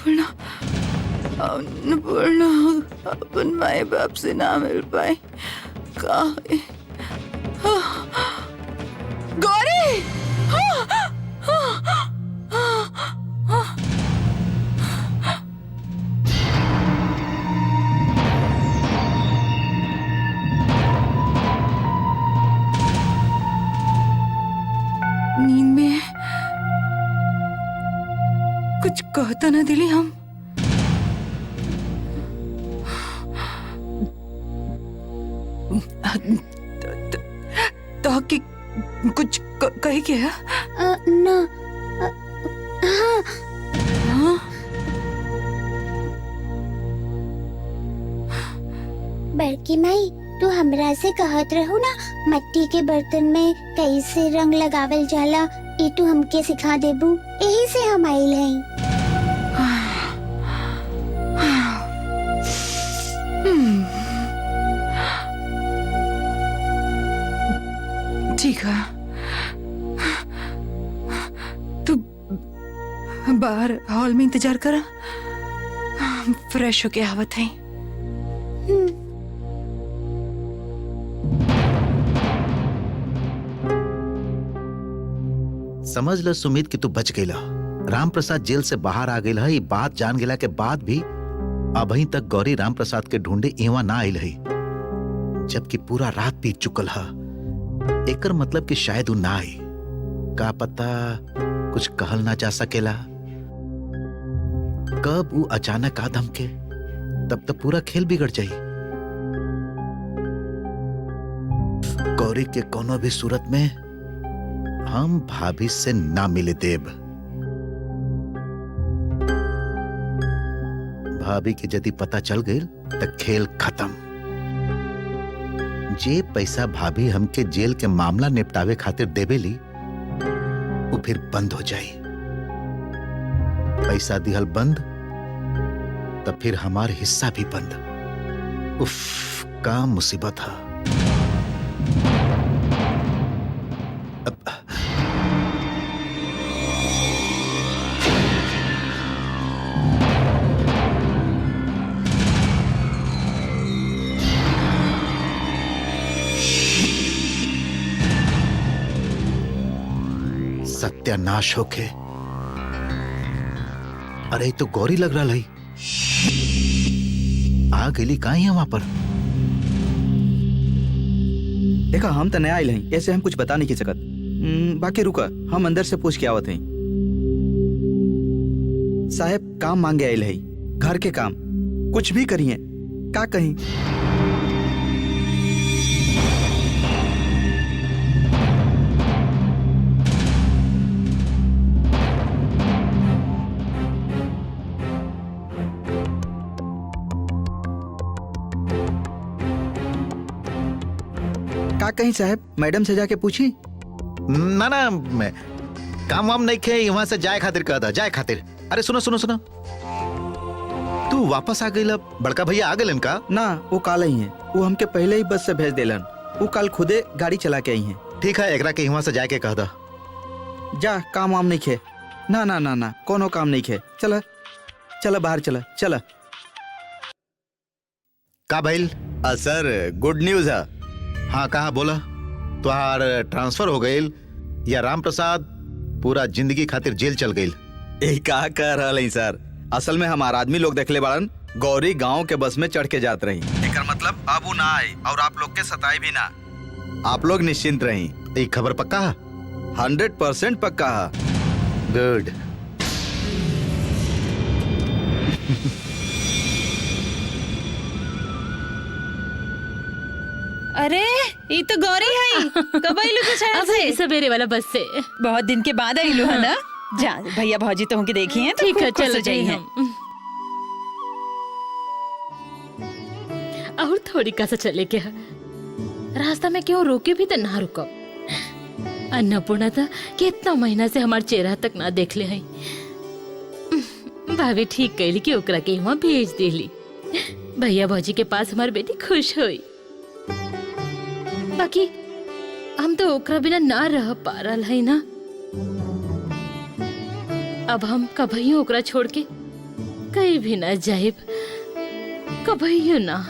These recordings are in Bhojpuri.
अन्नपूर्णा, अन्नपूर्णा अपन माए बाप से ना मिल पाए। गौरी! नींद में कुछ कहता ना दिली हम। तो कि कुछ कही क्या? ना। हाँ। हाँ? बड़की माई, तू हमरा से कहत रहू ना मट्टी के बर्तन में कैसे रंग लगावल जाला, ये तू हमके सिखा देबू, यही से हम आइल हैं। ठीक है, तू बाहर हॉल में इंतजार करा, फ्रेश होके आवत है। समझ ल सुमित कि तू बच गईला। राम प्रसाद जेल से बाहर आ गई है, ये बात जान गेला के बाद भी अभी तक गौरी राम प्रसाद के ढूंढे इवा ना आयल है, जबकि पूरा रात बीत चुकल है। एकर मतलब कि शायद वो ना आई। का पता कुछ कहल ना जा सकेला। कब वो अचानक आ धमके, तब तक पूरा खेल बिगड़ जाई। गौरी के कोनो भी सूरत में हम भाभी से ना मिले देब। भाभी के यदि पता चल गई तो खेल खत्म। जे पैसा भाभी हमके जेल के मामला निपटावे खातिर देवेली, वो फिर बंद हो जाई। पैसा दिहल बंद, तब फिर हमार हिस्सा भी बंद। उफ, का मुसीबत है। सत्यानाश होके। अरे तो गौरी लग रहा है, आ गई कहाँ है वहां पर? देखा, हम तो नया आयल हैं, ऐसे हम कुछ बता नहीं की सकत। बाकी रुका, हम अंदर से पूछ के आवत हैं। साहब काम मांगे आयल है, घर के काम कुछ भी करिए, का कहीं? का कहीं साहब, मैडम से जाके पूछी? ना ना, मैं काम वाम नहीं खे, वहां से जाए खातिर कहता, जाए खातिर। अरे सुनो सुनो सुनो, तू वापस आ गई? बड़का भैया आ गए का? ना, वो काल ही हैं। वो हमके पहले ही बस से भेज देलन। वो कल खुदे गाड़ी चला के आई हैं। ठीक है, एकरा के वहां से जाके कह दा। जा, काम वाम नहीं खे। ना ना ना ना, कोनो काम नहीं खे। चला चला बाहर, चला चला। का भइल? सर, गुड न्यूज है। हाँ, कहा बोला? तुहार ट्रांसफर हो गई या राम प्रसाद पूरा जिंदगी खातिर जेल चल गई? यही का कह रहा है सर। असल में हमारा आदमी लोग देखले बाड़न, गौरी गांव के बस में चढ़ के जात रही। एकर मतलब अब वो ना आए और आप लोग के सताए भी ना। आप लोग निश्चिंत रही। एक खबर पक्का है? 100% पक्का है। गुड। अरे ये तो गौरी है। कब आई लोग शहर से? सवेरे वाला बस से। बहुत दिन के बाद आई लो है ना। जा भैया भौजी तो होंगे देखी हैं, तो ठीक है, खूब खुश चलो हो जाई जाइए हैं। हम। और थोड़ी कैसे चले क्या? रास्ता में क्यों रोके भी तो ना रुको। अन्नपूर्णा था कितना महीना से हमार चेहरा तक ना देख ले हैं। भाभी ठीक कहली कि ओकरा के वहाँ भेज देली। भैया भौजी के पास हमार बेटी खुश हुई। बाकी हम तो ओकरा बिना ना रह पा रहा है ना। अब हम कभी ओकरा छोड़ के कहीं भी ना जाइब, कभी ना।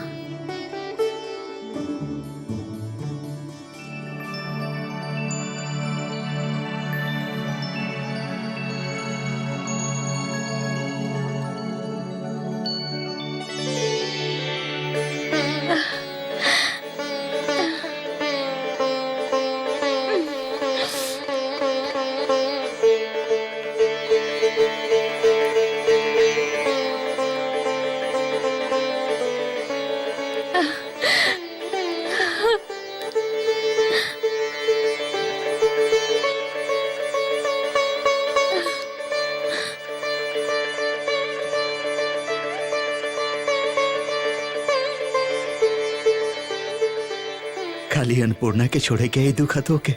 खाली अन्नपूर्णा के छोड़े के ही दुखत हो के,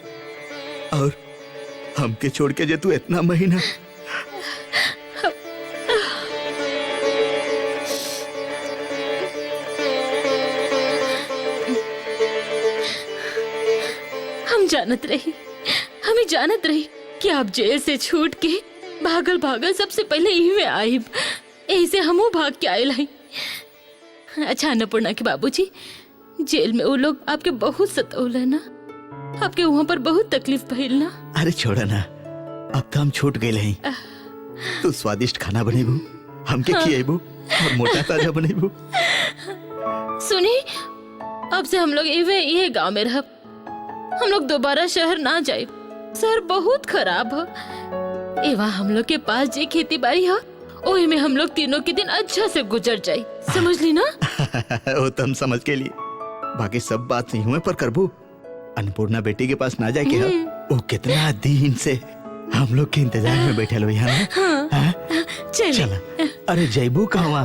और हमके छोड़ के जे तू इतना महीना। हम जानत रही, हमें जानत रही कि आप जेल से छूट के भागल भागल सबसे पहले यही में आईब, ऐसे हमू भाग के आए लाई। अच्छा अन्नपूर्णा के बाबूजी, जेल में वो लोग आपके बहुत सतावले ना, आपके वहाँ पर बहुत तकलीफ भइल ना। अरे छोड़ा ना, अब तो हम छूट गए हैं। तू स्वादिष्ट खाना बनेबू, हमके खिएबू और मोटा ताजा बनेबू। सुनी, अब से हम लोग ये गांव में रह, हम लोग दोबारा शहर ना जाए। शहर बहुत खराब है। एवा हम लोग के पास जे खेती बाड़ी है, ओही में हम लोग तीनों के दिन अच्छा से गुजर जाए, समझ ली ना। वो तो हम समझ के लिए, बाकी सब बात नहीं हुए पर करबू। अन्नपूर्णा बेटी के पास ना जाके वो कितना दिन से हम लोग के इंतजार में बैठे लो यहाँ। चल चला। अरे जैबू कहवा,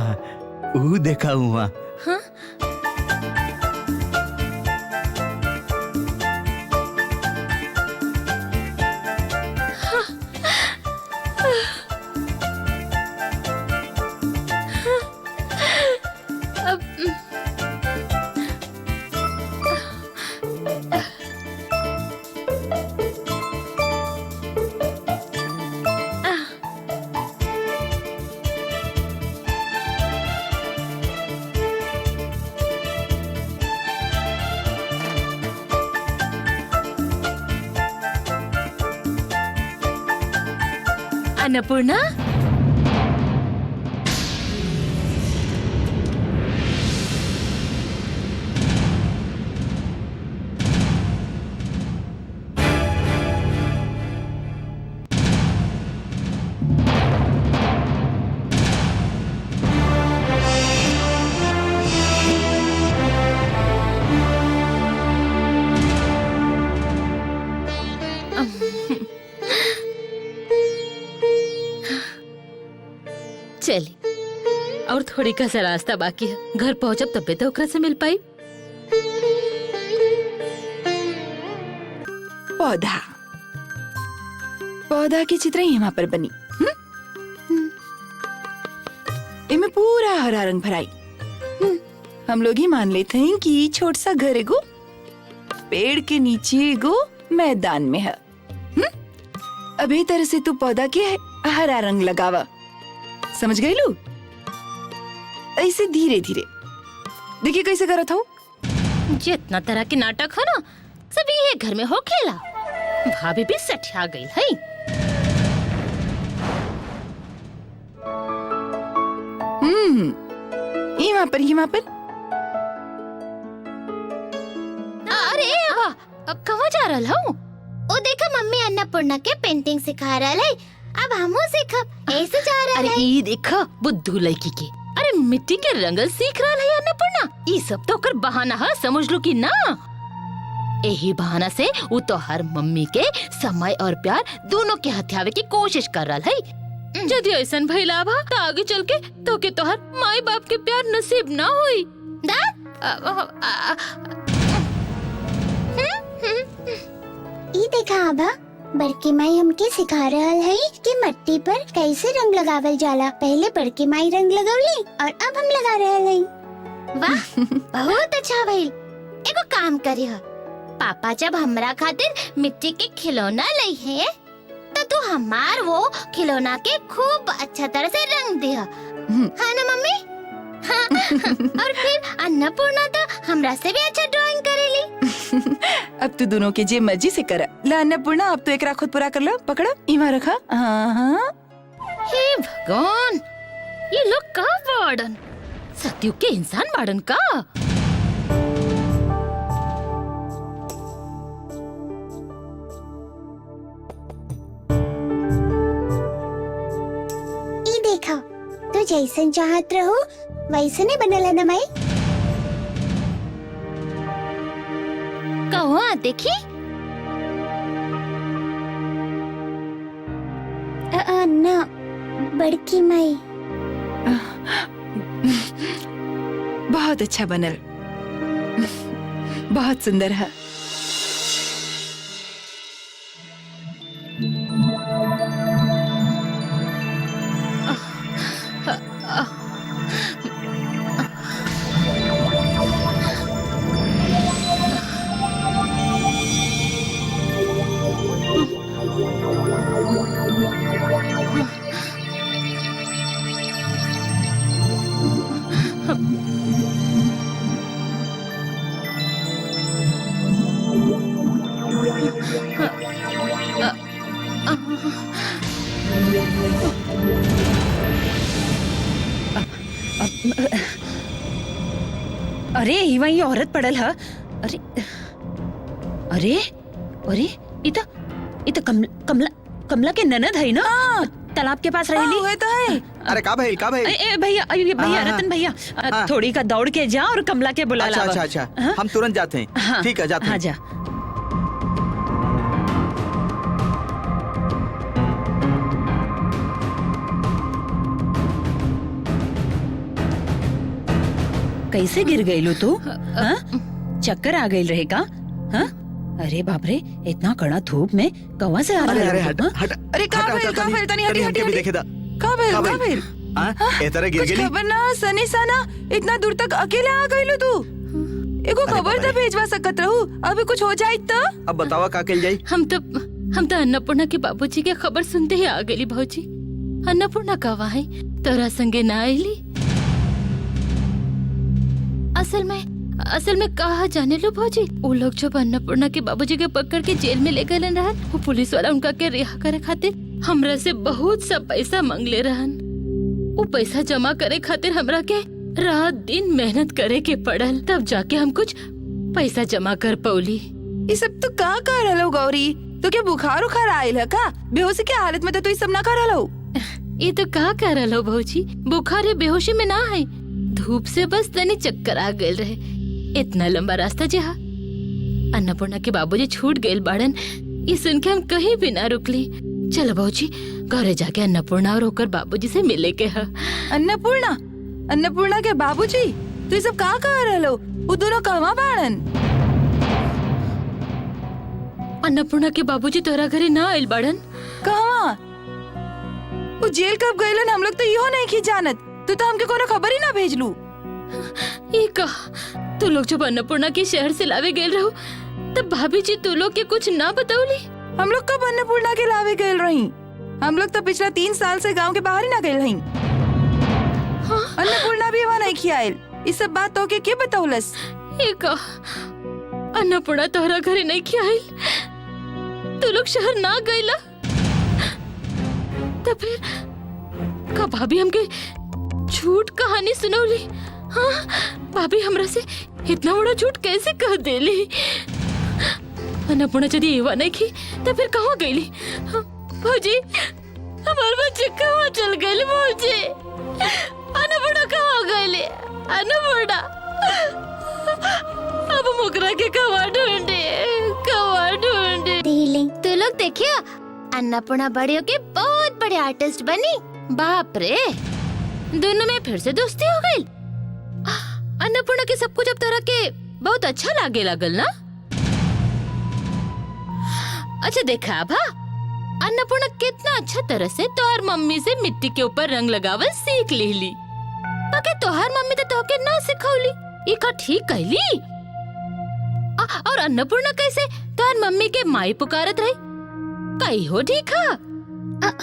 वो देखा हुआ। हाँ? अन्नपूर्णा, चली और थोड़ी का सा रास्ता बाकी है, घर पहुंचब तबे तो ओकरा से मिल पाई। पौधा पौधा की चित्र यहाँ पर बनी। इनमें पूरा हरा रंग भराई। हम लोग ही मान लेते हैं कि छोट सा घर एगो पेड़ के नीचे एगो मैदान में है। अभी तरह से तू पौधा के हरा रंग लगावा, समझ गई लू? ऐसे धीरे धीरे देखिए कैसे करत हूँ। जितना तरह के नाटक है ना, सब ये घर में हो खेला। भाभी भी सठिया गई है। यहाँ पर अरे अब कहाँ जा रहा हूँ? ओ देखा मम्मी अन्नपूर्णा के पेंटिंग सिखा रहा है। अब हमो सीखब, ऐसे जा रहा अरे है। ये देखा बुद्धू लड़की के, अरे मिट्टी के रंगल सीख रहा है अन्नपूर्णा। ये सब तो कर बहाना है, समझ लो कि ना। यही बहाना से वो तो हर मम्मी के समय और प्यार दोनों के हथियावे की कोशिश कर रहा है। यदि ऐसा भइला बा तो आगे चल के तो के तोहर माई बाप के प्यार नसीब ना होई। ई देखा आभा, बड़की माई हमके सिखा रहा है कि मिट्टी पर कैसे रंग लगावल जाला। पहले बड़की माई रंग लगवली और अब हम लगा रहे हैं। वाह, बहुत अच्छा भइल। एगो काम करियो, पापा जब हमरा खातिर मिट्टी के खिलौना लाई है तो तू हमार वो खिलौना के खूब अच्छा तरह से रंग दिया, हाँ ना मम्मी? हाँ। और फिर अन्नपूर्णा तो हमरा से भी अच्छा ड्राइंग करेली। अब तू दोनों के जे मर्जी से कर। ला अन्नपूर्णा, अब तो एक खुद पूरा कर लो। पकड़ो, इमा रखा। हाँ। हे भगवान, ये लोग का वार्डन सत्युग के इंसान वार्डन का। ई देखा, तू जैसन चाहत रहो वैसने बनल है ना माई। कहो देखी। ना बड़की माई। बहुत अच्छा बनल, बहुत सुंदर है। अरे ही वही औरत पड़ल है। अरे अरे अरे इता कमला के ननद है ना, तालाब के पास रहेली। हुए तो है। अरे का भाई भैया हाँ, रतन भैया, हाँ। थोड़ी का दौड़ के जा और कमला के बुला अच्छा लावा। अच्छा अच्छा, हाँ? हम तुरंत जाते हैं। हाँ, ठीक है, जाते हाँ हैं। जा। कैसे गिर गई लो तू? हाँ? चक्कर आ गई रहेगा? हाँ? अरे बाप रे, इतना कड़ा धूप में कहाँ से आ रहा अरे है? हट हाँ? हट। अरे का भेल तनी हटी हमके भी देखे दा। का भेल का का भेल? भेल? हाँ? ए तरह गिर कुछ गेली। खबर ना सनी साना, इतना दूर तक अकेले आ गई तू। एगो अरे खबर बाबा तो भेजवा सकत रहू, अभी कुछ हो जाए तो। अब बतावा का कल जाई। हम तो अन्नपूर्णा के बाबूजी के खबर सुनते ही आ गई भौजी। अन्नपूर्णा कहवा है, तोरा संगे ना आईली। असल में कहा जाने लो भौजी, वो लोग जब अन्नपूर्णा के बाबूजी के पकड़ के जेल में ले गए रहन, वो पुलिस वाला उनका के रिहा करे खातिर हमरा से बहुत सा पैसा मांग ले रहन। वो पैसा जमा करे खातिर हमरा के रात दिन मेहनत करे के पड़ल, तब जाके हम कुछ पैसा जमा कर पौली। ये सब तो का कर रहा गौरी? तो क्या बुखार उखार आयल है का? बेहोशी के हालत में तो तू सब ना कर रहा। ये तो का कर रहा भौजी, बुखार या बेहोशी में ना है, धूप से बस तनी चक्कर आ गए रहे। इतना लंबा रास्ता जहा अन्नपूर्णा के बाबूजी छूट गए बाड़न, ये सुन के हम कहीं भी ना रुकली। चलो भौजी, घरे जाके अन्नपूर्णा और होकर बाबूजी से मिले के है। अन्नपूर्णा के बाबूजी तू सब का कर रहा? वो दोनों कहवा बाड़न? अन्नपूर्णा के बाबूजी तोरा घरे ना आइल बाड़न। कहवा? वो जेल कब गइलन हम लोग तो इहो नहीं की जानत। तू तो हमके कोनो खबर ही ना भेजलू। ये कहा तू लोग जब अन्नपूर्णा के शहर से लावे गए रहो, तब भाभी जी तू लोग के कुछ ना बतावली। हम लोग कब अन्नपूर्णा के लावे गए रही? हम लोग तो पिछला 3 साल से गांव के बाहर ही ना गए रही। हाँ? अन्नपूर्णा भी वहाँ नहीं खियाल। इस सब बात तो के बताउलस? ये कहा अन्नपूर्णा तोहरा घरे नहीं खियाइल, तू लोग शहर ना गईला, तो फिर का भाभी हमके झूठ कहानी सुनौली? हाँ, भाभी हमरा से इतना बड़ा झूठ कैसे कह देली? अन्नपूर्णा यदि एवा नहीं की तो फिर कहाँ गईली? हाँ, भौजी हमारे बच्चे कहाँ चल गए? भौजी अन्नपूर्णा कहाँ गईली? अन्नपूर्णा अब मुकरा के कहाँ ढूंढे? तू लोग देखियो, अन्नपूर्णा बड़ी होके बहुत बड़े आर्टिस्ट बनी। बाप रे, दोनों में फिर से दोस्ती हो गई। अन्नपूर्णा के सब कुछ अब तरह के बहुत अच्छा लागे लागल ना? अच्छा देखा भा, अन्नपूर्णा कितना अच्छा तरह से तोहर मम्मी से मिट्टी के ऊपर रंग लगावल सीख ली। बाकी तोहर मम्मी तो तोहके ना सिखौली, ये का ठीक कहली? और अन्नपूर्णा कैसे तोहर मम्मी के माई पुकारत रही? कई हो ठीक है,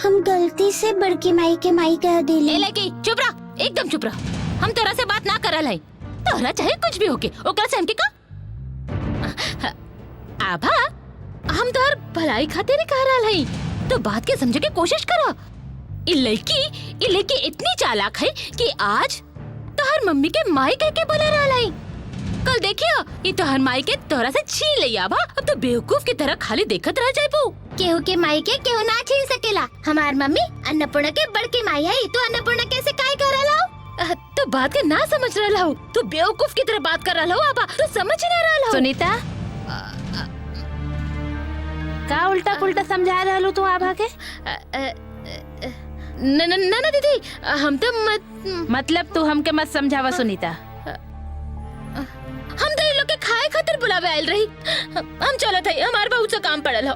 हम गलती से बड़की माई के माई कह ए दिली। लड़की चुप रह, एकदम चुप रह। हम तोरा से बात ना करल है। तोरा चाहे कुछ भी होके ओकरा से हमके का आभा, हम तोहर भलाई खातिर ही कह रहल है, तो बात के समझे के कोशिश करा। ई लड़की इतनी चालाक है कि आज तोहर मम्मी के माई कह के बोले रहल है। कल देखियो ये तोहर माई के तोरा से छीन लई आभा। अब तो बेवकूफ की तरह खाली देखत रह जाइबू। केहू के माई के केहू ना छीन सकेला। हमार मम्मी अन्नपूर्णा के बड़की माई है, तो अन्नपूर्णा कैसे काय कर रहा? तो बात के ना समझ रहा हूँ, तू बेवकूफ की तरह बात कर रहा हूँ आबा, तू समझ ना रहा हूँ। सुनीता, का उल्टा पुल्टा समझा रहा तू आभा के? ना दीदी, हम तो मतलब तू हमके मत समझावा सुनीता। हम तो इन लोग के खाए खातिर बुलावे आयल रही। हम चलत है, हमार बहुत सा काम पड़ल हो।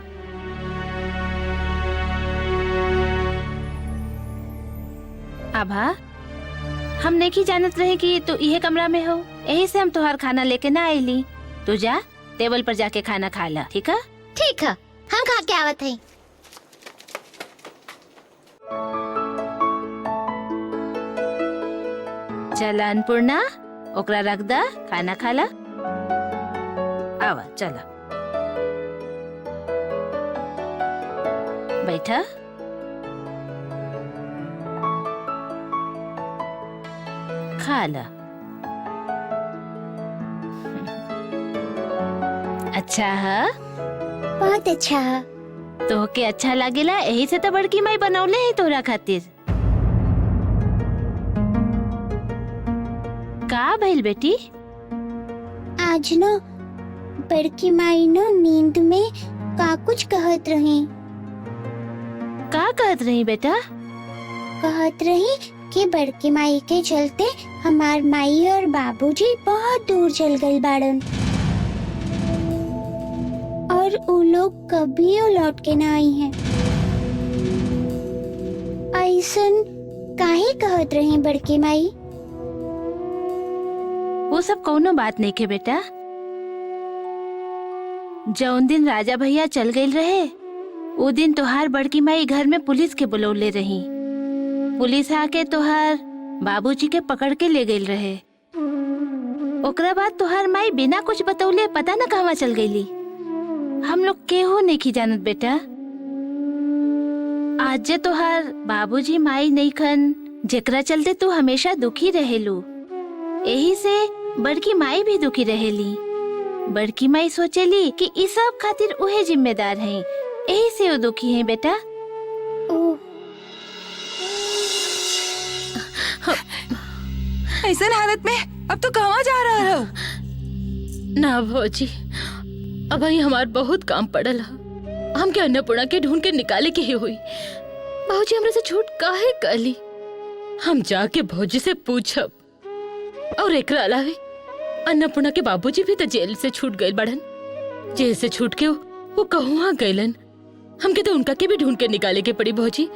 आभा, हम नहीं जानत रहे कि तू इहे कमरा में हो, यही से हम तुहार खाना लेके ना आईली। तू जा टेबल पर जाके खाना खा ला, ठीक है? ठीक है, हम खा के आवत है। चल अन्नपूर्णा, ओकरा रख दा, खाना खा ला। आवा चला, बैठा। खा ला। अच्छा है? बहुत अच्छा। तो के अच्छा लागेला, यही से तो बड़की माई बनौले है तोरा खातिर। का भइल बेटी? आज न बड़की माई न नींद में का कुछ कहत रही। का कहत रही बेटा? कहत रही कि बड़की माई के चलते हमार माई और बाबूजी बहुत दूर चल गए बाड़न, और वो लोग कभी लौट के ना आई हैं। ऐसन काहे कहत रही बड़की माई? वो सब कोनो बात नहीं के बेटा। जौन दिन राजा भैया चल गए रहे, वो दिन तोहार बड़की माई घर में पुलिस के बुलौले रही। पुलिस आके तोहार बाबूजी के पकड़ के ले गई रहे। ओकरा बाद तोहार माई बिना कुछ बतौले पता न कहवा चल गईली। हम लोग केहू नहीं की जानत बेटा। आज जे तोहार बाबूजी माई नहीं खन, जेकरा चलते तू हमेशा दुखी रहेलू, यही से बड़की माई भी दुखी रहेली। बड़की माई सोचेली कि इस सब खातिर उहे जिम्मेदार हैं, यही से वो दुखी हैं बेटा। ओह, ऐसन हालत में अब तो कहाँ जा रहा हो? ना भौजी, अब ही हमार बहुत काम पड़ल है। हमके अन्नपूर्णा के ढूंढ के निकाले के ही हुई। भौजी हमरे से झूठ काहे कहली? हम जाके भौजी से पूछब। और एकरा अलावे अन्नपूर्णा के बाबूजी भी तो जेल से छूट गए बड़न। जेल से छूट के वो कहाँ गईलन? हमके तो उनका के भी ढूंढ के निकाले के पड़ी भौजी।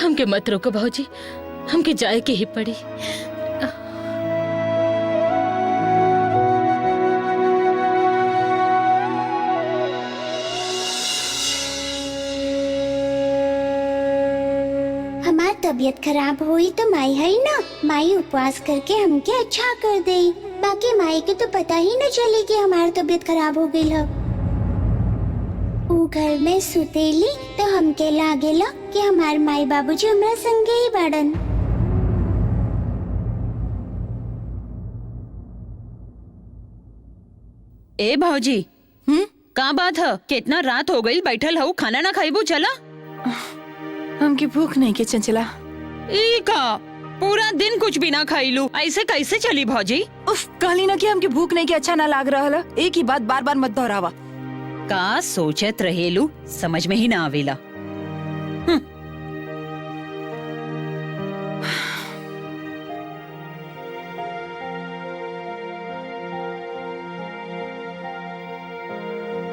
हमके मत रोको भौजी, हमके जाए के ही पड़ी। हमार तबीयत खराब हुई तो माई है ना, माई उपवास करके हमके अच्छा कर दे। बाकी माई के तो पता ही न चले कि हमार तबीयत खराब हो गई है। वो घर में सुतेली तो हमके लागेला कि हमार माई बाबूजी हमरा संगे ही बाड़न। ए भौजी, का बात है? कितना रात हो गई, बैठल हूँ, खाना ना खाइबू? चला। हमकी भूख नहीं के चंचला। ई का पूरा दिन कुछ भी ना खाइलू, ऐसे कैसे चली भौजी? उफ, कहली ना कि हमकी भूख नहीं के अच्छा ना लाग रहा है। एक ही बात बार बार मत दोहरावा। का सोचत रहेलू, समझ में ही ना आवेला।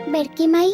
बड़की माई,